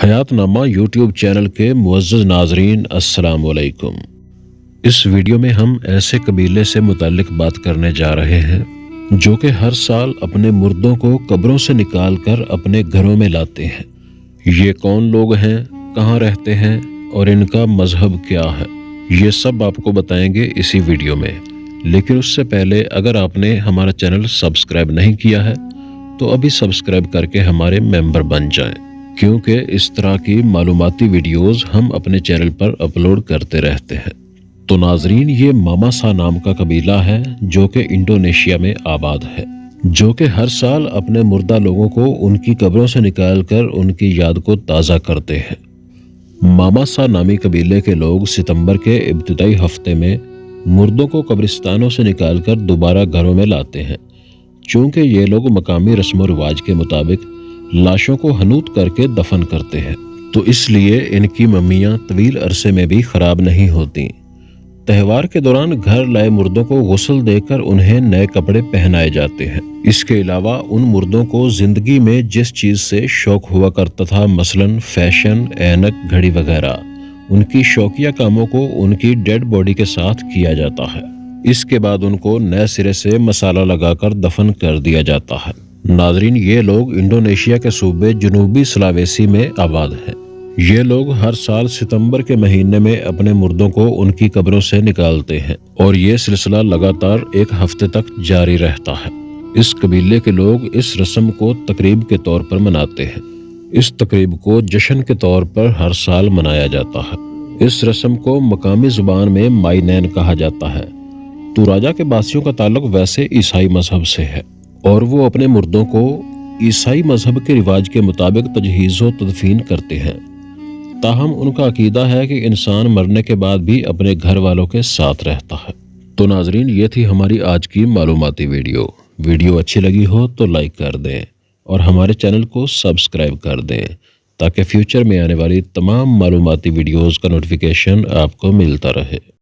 حیات نامہ YouTube channel کے معزز ناظرین السلام علیکم۔ اس ویڈیو میں ہم ایسے قبیلے سے متعلق بات کرنے جا رہے ہیں جو کہ ہر سال اپنے مردوں کو قبروں سے نکال کر اپنے گھروں میں لاتے ہیں۔ یہ کون لوگ ہیں، کہاں رہتے ہیں اور ان کا مذہب کیا ہے، یہ سب آپ کو بتائیں گے اسی ویڈیو میں۔ لیکن اس سے پہلے اگر آپ نے ہمارا چینل سبسکرائب نہیں کیا ہے تو ابھی سبسکرائب کر کے ہمارے ممبر بن جائیں، کیونکہ اس طرح کی معلوماتی ویڈیوز ہم اپنے چینل پر اپلوڈ کرتے رہتے ہیں۔ تو ناظرین، یہ ماماسا نام کا قبیلہ ہے جو کہ انڈونیشیا میں آباد ہے، جو کہ ہر سال اپنے مردہ لوگوں کو ان کی قبروں سے نکال کر ان کی یاد کو تازہ کرتے ہیں۔ ماماسا نامی قبیلے کے لوگ ستمبر کے ابتدائی ہفتے میں مردوں کو قبرستانوں سے نکال کر دوبارہ گھروں میں لاتے ہیں۔ چونکہ یہ لوگ مقامی رسم و رواج کے مطابق لاشوں کو حنوط کر کے دفن کرتے ہیں، تو اس لیے ان کی ممیاں طویل عرصے میں بھی خراب نہیں ہوتی۔ تہوار کے دوران گھر لائے مردوں کو غسل دے کر انہیں نئے کپڑے پہنائے جاتے ہیں۔ اس کے علاوہ ان مردوں کو زندگی میں جس چیز سے شوق ہوا کرتا تھا، مثلاً فیشن، اینک، گھڑی وغیرہ، ان کی شوقیہ کاموں کو ان کی ڈیڈ باڈی کے ساتھ کیا جاتا ہے۔ اس کے بعد ان کو نئے سرے سے مسالہ لگا کر دفن کر دیا جاتا ہے۔ ناظرین، یہ لوگ انڈونیشیا کے صوبے جنوبی سلاویسی میں آباد ہیں۔ یہ لوگ ہر سال ستمبر کے مہینے میں اپنے مردوں کو ان کی قبروں سے نکالتے ہیں اور یہ سلسلہ لگاتار ایک ہفتے تک جاری رہتا ہے۔ اس قبیلے کے لوگ اس رسم کو تقریب کے طور پر مناتے ہیں۔ اس تقریب کو جشن کے طور پر ہر سال منایا جاتا ہے۔ اس رسم کو مقامی زبان میں مائی نین کہا جاتا ہے۔ توراجا کے باسیوں کا تعلق ویسے عیسائی مذہب سے ہے اور وہ اپنے مردوں کو عیسائی مذہب کے رواج کے مطابق تجہیز و تدفین کرتے ہیں۔ تاہم ان کا عقیدہ ہے کہ انسان مرنے کے بعد بھی اپنے گھر والوں کے ساتھ رہتا ہے۔ تو ناظرین، یہ تھی ہماری آج کی معلوماتی ویڈیو اچھی لگی ہو تو لائک کر دیں اور ہمارے چینل کو سبسکرائب کر دیں تاکہ فیوچر میں آنے والی تمام معلوماتی ویڈیوز کا نوٹیفیکیشن آپ کو ملتا رہے۔